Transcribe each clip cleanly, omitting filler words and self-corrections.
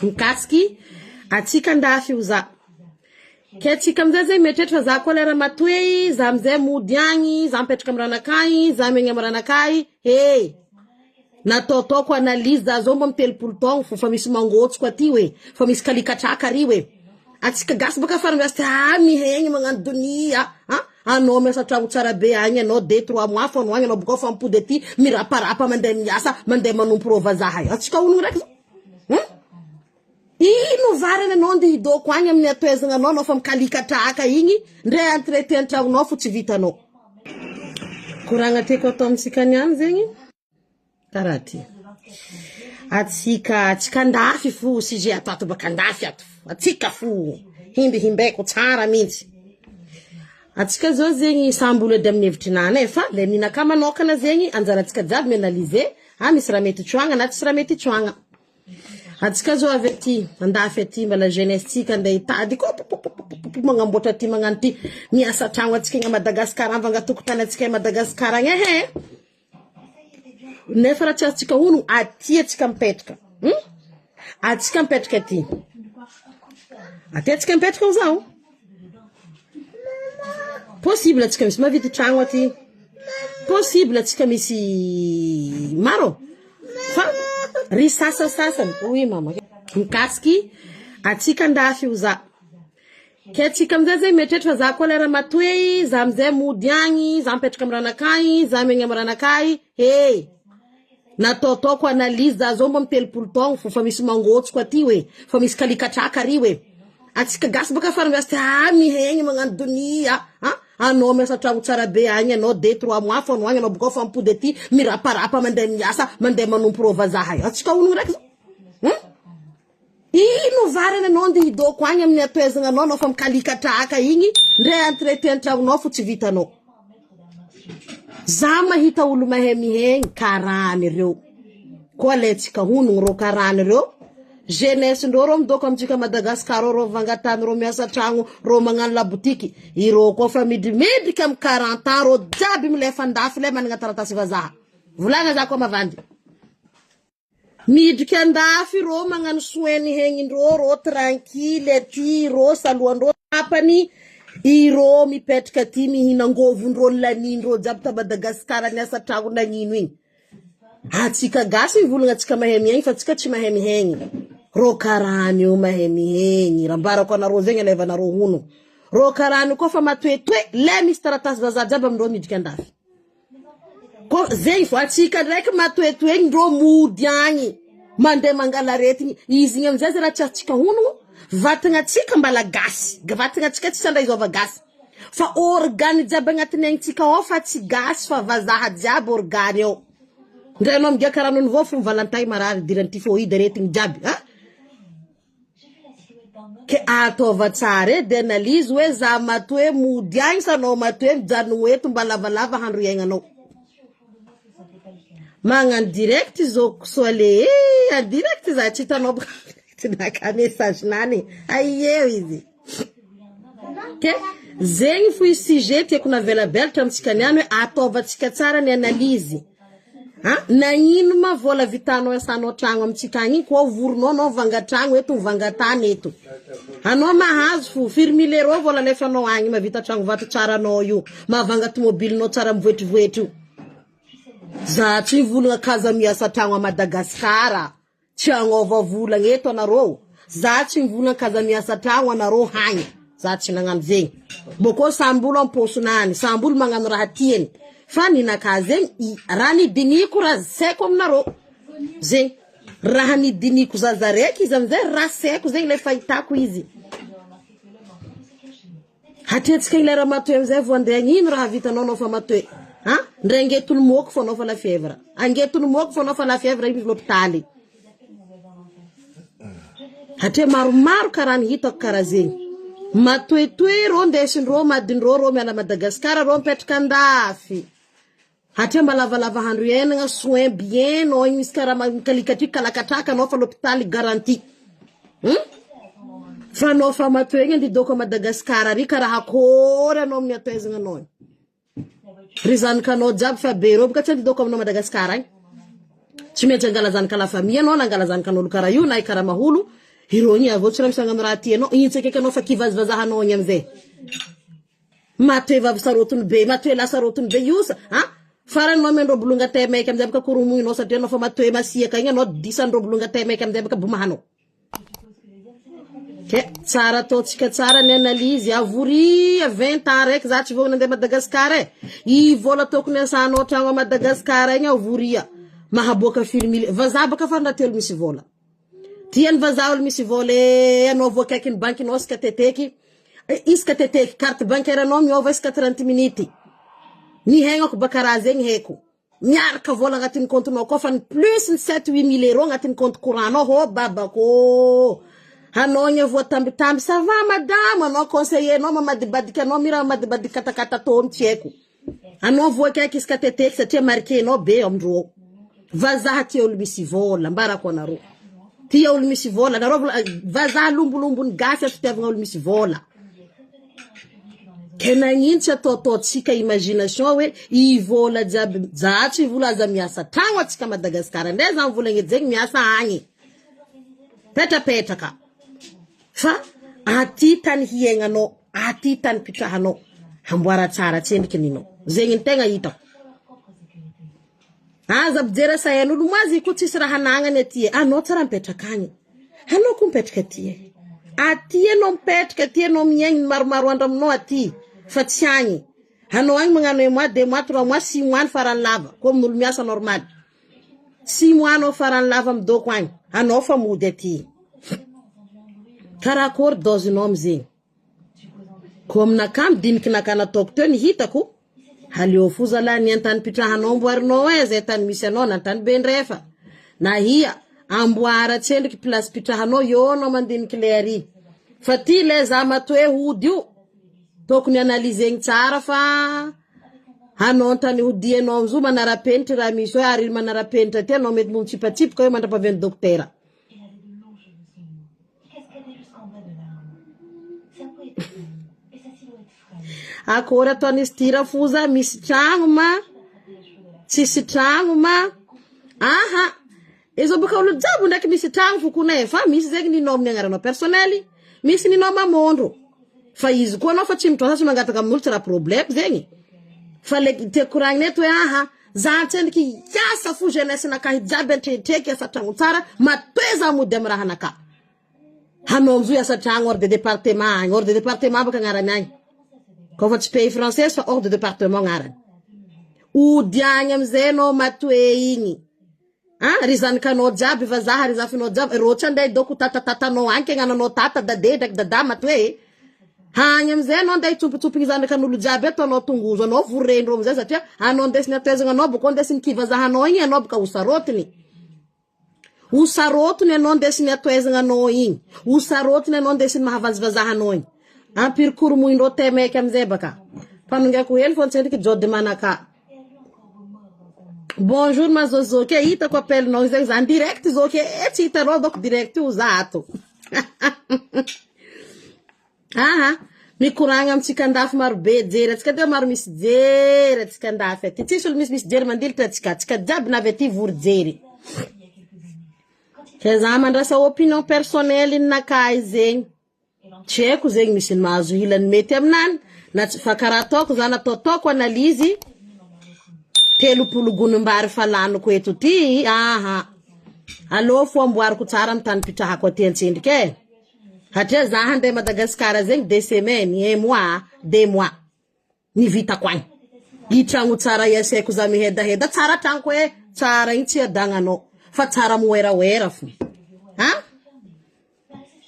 mikasiky atsika andafy io za ke atsika amizay zay mieritreritra fa za koa lera matoy za amizay mody agny za mipetraka amy ranakay za megny amy ranakay nataotao analyse za zao mba mitelopolo taogno fa misy mangotsoko aty we fa misy kalikatraka ary we atsika gasy baka farambiasy mihegny magnano donia anao miasa tragno tsara be agny anao 2-3 mois fa anao agny anao baka fampody aty miraparapa mandeha miasa mandeha manompo rô vazaha io atsika ologno raiky ino varana anao nde hidoko agny amin'ny atoezagna anao fa mikalikatraka igny ndre entretien an-tragnonao fo tsy vitanao koragna teko atao amitsika niany zegny karaha ty atsika andafy fo sujet atato baka andafy ato atsika fo himbeko tsara mihitsy atsika zao zegny sambola edy amin'ny hevitry nana fa le ninaka manokana zegny anjaratsika jiaby mianalize misy raha mety tsoagna na tsy raha mety tsoagna atsika zao avy aty andafy aty mbala jeunesse tsika andeha hitady ko magnamboatra aty magnano ty miasa tragno atsika igny Madagasikara vangatokotany atsika Madagasikara agny nefa raha tsy atsika hono aty atsika mipetraka atsika mipetraka aty atsika mipetraka zao possible atsika misy mavity tragno aty possible atsika misy maro fa ry sasasasany oui mama mikasiky atsika andafy io za ke atsika amizay zay mieritreritra fa za koa lera matoy za amizay mody agny za mipetraka amy ranakay za megny amy ranakay nataotao analyse za zao mba mitelopolo taogno fa misy mangotsoko aty we fa misy kalikatraka ary we atsika gasy baka farambiasy mihegny magnano donia anao miasa tragno tsara be agny anao 2-3 mois fa anao agny anao baka fampody aty miraparapa mandeha miasa mandeha manompo rô vazaha io atsika ologno raiky ino varana anao nde hidoko agny amin'ny atoezagna anao fa mikalikatraka igny ndre entretien an-tragnonao fo tsy vitanao za mahita olo mahay mihegny karany reo koa letsika honogno rô karany reo jeunesse ndreo rô midoko amitsika Madagasikara rô vangatany rô miasa tragno rô magnano labotiky irô koa fa midrimidrika amy 40 ans rô jiaby milefa andafy le managna taratasy vazaha volagna za koa mavandy midriky andafy rô magnano soiny hegnindrô rô tranquille aty rô salohandrô tapany irô mipetraka aty mihinangovondrô lanindrô jiaby ta Madagasikara niasa tragno nanino igny atsika gasy mivolagna atsika mahay mihegny fa atsika tsy mahay mihegny rô karany io mahay mihegny rambarako anarô zegny alevanarô hono rô karany koa fa matoetoe le misy taratasy vazaha jiaby amindrô midriky andafy ko zegny fo atsika ndraiky matoetoe igny ndrô mody agny mandeha mangala retigny izy igny amizay raha tsy atsika hono vatagna atsika mbala gasy vatagna atsika tsy sandra izova gasy fa organe jiaby agnatiny agnytsika ao fa tsy gasy fa vazaha jiaby organe ao ndray anao migia karaha nono vao fo valantay marary dirany typhoïde retigny jiaby ke atova tsara de analyse hoe za matoe mody agny sa anao matoe mijanogno eto mba lavalava handro iainanao magnano direct zoko soale direct za tsy hitanao naka message nany aie izy ke zegny fo i sujet tiako navelabelatra amitsika niany hoe ataovatsika tsara ny analyse nagnino ma vola vitanao asanao tragno amitsika agny koa voronao anao vangatragno eto vangatany eto anao mahazo fo firmilero vola lefanao agny mavita tragno vato tsara anao io mavanga tomobilinao tsara mivoetrivoetry io za tsy volagna kaza miasa tragno a Madagasikara tsy agnova volagna eto anarô za tsy volagna kaza miasa tragno anarô hagny za tsy nagnano zegny boko sambolo amposonany sambolo magnano raha tiany fa ninaka zegny raha nidiniko raha saiko aminarô zegny raha nidiniko zaza raiky izy amizay raha saiko zegny le fahitako izy hatetsika igny lera matoe amizay vo andeha ino raha vitanao anao fa matoe ndray angetony moko fa anao fa la fièvre angetony moko fa anao fa la fièvre iny l'hôpitaly hatria maromaro karaha ny hitako karaha zegny matoetoe rô ndesindrô madindrô rô miala Madagasikara rô mipetraka andafy hatria mba lavalava handro iainagna soin bien nao igny misy karaha mikalikatriky kalakatraka anao fa l'hôpitaly garanti fa anao fa matoe igny andidoko a Madagasikara ary karaha akory anao amin'ny atoezagna anao ry zanakanao jiaby fa be rô boka tsy andidoko aminao Madagasikara agny Tsy maintsy angalazany ka la famille anao na angalazany kan'olo kara io na kara maholo hirony avao tsy misangano raha tianao igny tsaka anao fa kivazivazahanao igny amizay matoe vavasarotony be matoe lasarotony be io sa ha farany no men robolonga temeka amizay baka koromoinao satria anao fa matoe masiaka igny anao disan'ny robolonga temeka amizay baka bomahanao ke tsara ataotsika tsara ny analyse avoria 20 ans raiky za tsy vao nandeha Madagascar i vola tokony asanao tragno a Madagascar igny avoria mahaboaka film vazaha baka farandra olo misy vola tiany vazaha olo misy vola anao voakaiky ny bankinao iska teteky carte bancaire anao miova iska 30 minutes ni hegnako baka raha zegny heko miaraka vola agnatin'ny compte-nao koa fa ny plus ny 7-8 mille euros agnatin'ny compte courant-nao ho babako hanao nya voatambitamby ça va madame anao conseiller anao mamadibadika anao mira mamadibadika katakata tony tsy haiko anao voakaiky iska teteky satria marqué anao be amindro vazaha tia olo misy vola mbarako anaro tia olo misy vola anaro vazaha lombolombony gasy fitiavagna olo misy vola kena ngitsy ataotaotsika imagination we i vola jiaby zatsy vola aza miasa tragno atsika Madagascar ndray za vola ngety zegny miasa agny petrapetraka fa aty tany hiaignanao aty tany pitrahanao hamboara tsara tsendriky ninao zegny ny tegna hitako aza bjera sayan'olo moazy ko tsisy raha anagnany aty anao tsara mipetraka agny anao ko mipetraka aty anao mipetraka aty anao miaigny maromaro andro aminao aty fa tsy agny anao agny magnano 1 mois 2 mois 3 mois 6 mois farany lava comme olo miasa normal 6 mois anao farany lava midoko agny anao fa mody aty karakory dozinao amizegny ko aminakamy diniky nakanataoko teo ny hitako haleo fo zala ny antany pitrahanao amboarinao zay tany misy anao na tany bendrefa na hia amboara tsendriky place pitrahanao io anao mandiniky le ary fa ty le za matoe hody io tokony analysegny tsara fa hanao tany hodianao amzo manarapenitry raha misy hoe ary manarapenitra ty anao mety motsipatsipoka hoe mandrapavian'ny dokotera akory ataon'izy tira foza misy tragno ma tsisy tragno ma aha izo baka olo jabo ndraiky misy tragno fokone fa misy zegny ninao amin'ny agnaranao personnel misy ninao mamondro fa izy koa anao fa tsy mitrosa tsy mangataka amin'olo tsy raha problème zegny fa le te koragneto hoe aha za tsendriky yasa fo jeunesse nakahy jiaby antrehetreky asa tragno tsara matoeza mody amin'ny raha naka hanao amzo asa tragno hors de département agny hors de département baka agnarany agny ko fa tsy pays français fa hors de département agnarany ody agny amizay anao matoe igny ry zanakanao jiaby vazaha ry zafinao jiaby rotra anday doko tatatatanao anky agnananao tata dade ndraiky dada matoe hagny amizay anao anday tsompotsopiny zanakan'olo jiaby eto anao tongozo anao vorendro amizay satria anao ndesiny atoezagna anao boko ndesiny kivazahanao igny anao boka usarotiny anao ndesiny atoezagna anao igny usarotiny anao ndesiny mahavazivazahanao igny ampirikoro moindro temeka amizay baka panongako hely fo tsendriky jody manaka bonjour mazozo ke hitako appelnao zegny za direct zo ke tsy hitanao doko direct io za ato aha mikoragna amitsika andafy maro be jery atsika de maro misy jery atsika andafy aty tsisy olo misy jery mandilitra atsika jiaby navy aty vory jery ke za mandrasa opinion personnel nakay zegny tsy haiko zegny misy mahazo hilany mety aminany na tsy fa karaha ataoko za nataotako analyse 30 gonom-bary fa laniko eto ty aha alô fo amboariko tsara amy tany pitrahako aty antsendriky hatria za handeha Madagascar zegny 2 semaines 1 mois 2 mois ni vitako agny i tragno tsara iasaiko za mihedaheda tsara tragnoko tsara igny tsy adagnanao fa tsara moerawera fo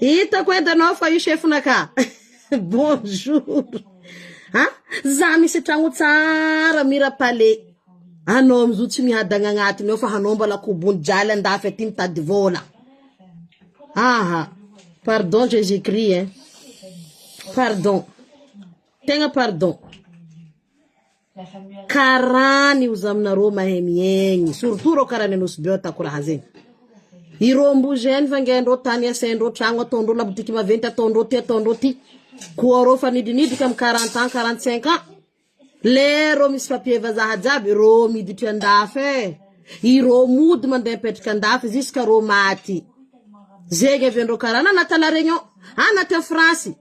hitako edanao fa io chefinaka bonjour za misy tragno tsara mirapale anao amzo tsy mihadagna agnatiny eo fa hanao mbola kobony jaly andafy aty mitady vola aha pardon Jésus-Christ pardon tegna pardon karany io zaminareo mahay miaigny surtout ro karany anosy be atako raha zegny iro mbozeny vangendro tany asaindro tragno ataondro labotiki maventy ataondro ty koa ro fa nidinidika amy 40 ans 45 ans le ro misy papier vazaha jiaby ro miditry andafy Irô mody mandeha mipetraka andafy jusqu'à rô maty. Zegny avy andrô karana anaty la réunion anaty France.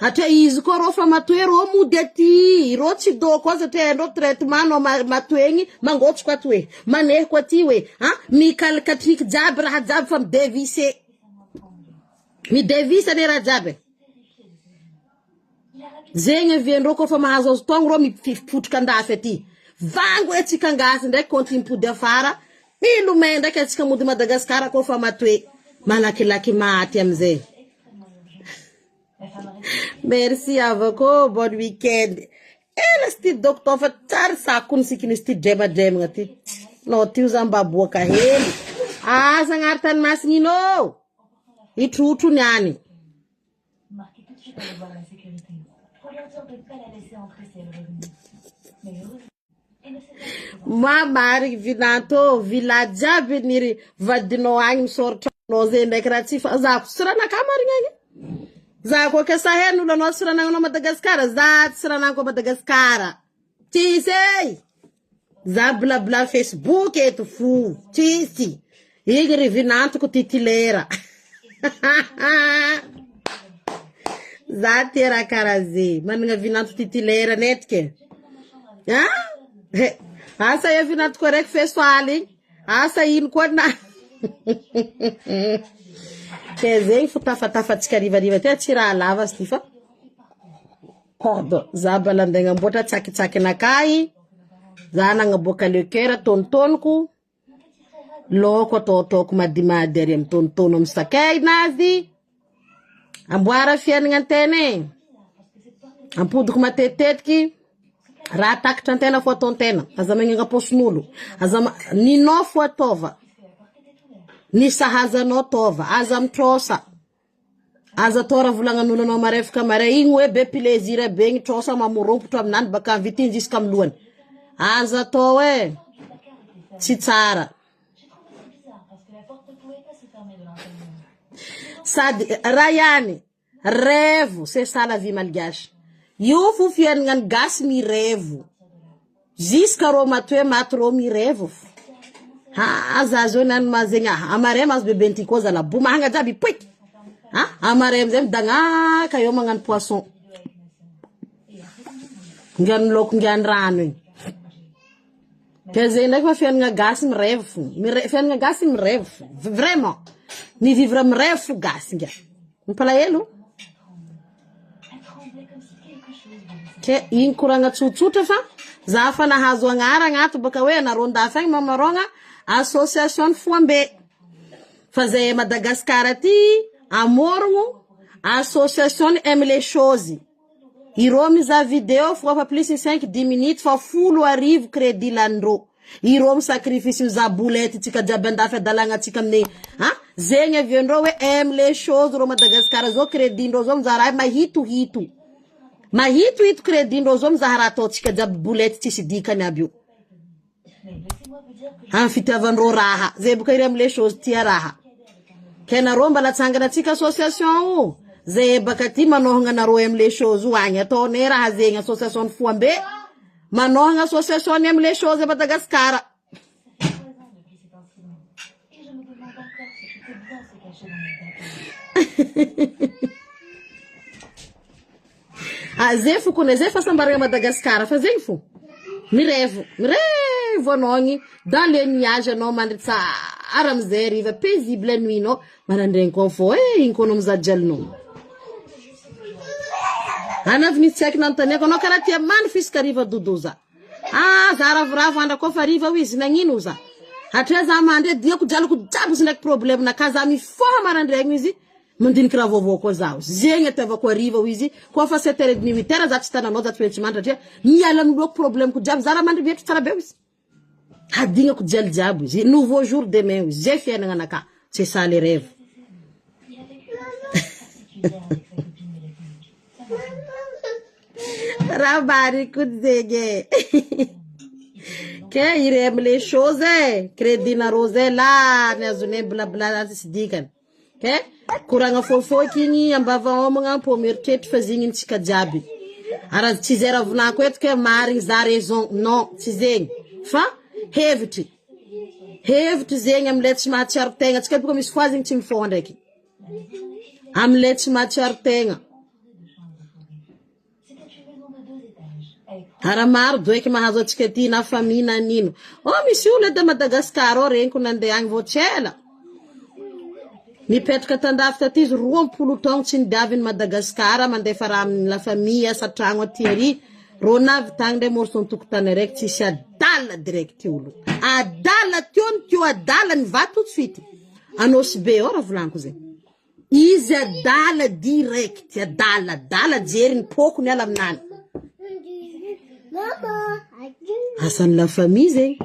Atria izy koa rô fa matoe rô mody aty. Rô tsy do koa satria andrô traitement no matoegny mangotsy koa aty hoe. Manehy koa aty hoe. Mikalkatriky jiaby raha jiaby fa midevise. Midevise ane raha jiaby. Zegny avy andrô koa fa mahazo azo togno rô mipotroka andafy aty. Vango etsika ngasy ndraiky konti mipody afara. Milomay ndraiky atsika mody Madagasikara koa fa matoe. Malakilaky maty amizay. Merci avako, bon week-end. Ela sti docteur fa tsara sakony sikiny sti drema ty. No tio zambaboaka hely. Sagnary tany masiny ino. Itrotro niany. Mamary vinanto village jiaby niry vadinao agny misoratra no zay ndraiky raha tsy fa za sirana kamarigny agny. Za koa ke Sahel olo anao sirananao Madagasikara, za siranako Madagasikara. Tsisy. Za blabla Facebook eto fu. Tsisy. Igny rivinantoko titulaire. Za tera karaze. Manana vinanto titulaire netike. Asa ya vinanto correct fesoaly. Asa ino koa na. Kezeng futafa-tafatsika riva-riva te tsy raha lava sy fa. Pardon, za balandegna mbotra tsaki-tsaki nakay. Za nagnaboaka le cœur tontonoko. Loko atotoko madimady ary amin'ny tontono amin'ny sakay nazy. Amboara fiainagna antene. Ampodiko matetetiky. Raha takatra antena fo atao-tena. Aza magnanga poson'olo. Aza ninao fo atova. Ni sahazanao tova. Aza mitrosa. Aza tora volagnan'olo anao marefaka mare. Igny hoe be plaisir be igny trosa mamorompotra aminany baka vitiny jiska amin'ny lohany. Aza to hoe tsy tsara. Sady rayani rêve c'est ça la vie malgache. Io fu fiainagna gasy mi rêve. Jusqu'à ro matoe matro mi rêve. Azazo nan mazegna amare mas bebenti koza la bumanga jabi puik. Amare mzem danga kayo mangan poisson. Ngan lok ngan rano. Keze ndak fa fiainagna gasy mi rêve. Fiainagna gasy mi rêve. Vraiment. Ni vivre mi rêve gasy nga. Mpalaelo. Ke inkuranga tsutsutra fa za fa nahazo agnara agnato baka hoe naronda fa mamaronga association Fouambe fa zay Madagascar ty amorogno association aime les choses iro miza video fa plus 5-10 minutes fa fulu arrive crédit landro iro sacrifice za boulette tika jabanda dalanga tika mne zegny aviendro we aime les choses ro Madagascar zo crédit ndo zo mzara mahito mahito crédit ndo zo mzahara ato tika jab boulette tsisy dikany abio fitiavandro raha zay boka aime les choses tia raha kena romba la tsangana tsika association zay baka ty manohagna naro aime les choses agny atao ne raha zegny association Fouambe manohagna association aime les choses à Madagascar. Zay fo kone zay fa sambaragna Madagascar fa zegny fo mirevo anao dans les nuages anao mandry tsara amizay riva paisible nuit no manandregny confort igny kono mizajalino anavy tsy aiky nanontaniako anao karaha tia mandry fisaka riva dodoza za ravoravo andra koa fa riva ho izy nagnino za hatria za mandry diako jalako jiaby izy ndraiky problème naka za mifoha marandregny izy mandiniky raha vaovao koa zaho zegny atiavako ariva ho izy koa fa 7h30 8h za tsy tananao za tsy maintsy mandry hatria miala amin'oloko problème ko jiaby za raha mandry vietry tsara be izy hadignako jiaby izy nouveau jour demain izy zay fiainagna naka c'est ça les rêves. Rabari kudzege. Que irem les choses, crédit na rosé là, nazune blabla sidikan. Que kuranga fofo kini ambava omanga pomir ket fazingin tsika jiaby. Ara tsy zera vunako eto ke marigny za raison non tsy zegny. Fa hevitry hevitry zegny amile tsy mahatsiaro tegna tsika boka misy fois zegny tsy mifoha ndraiky amile tsy mahatsiaro tegna haramaro doeky mahazo atsika ty na famille na nino misy olo eda Madagasikara reniko nandeha agny voatsela nipetraka tandafy taty izy 20 taogno tsy nidiaviny Madagasikara mandefa raha amin'ny la famille asa tragno aty ary ro navy tagny ndray morson tokotany araiky tsisy adala direct olo adala tio adala ny va tout de suite anosy be ora volaniko zegny izy adala direct adala jery ny pokony ala aminany asan'ny la famille zegny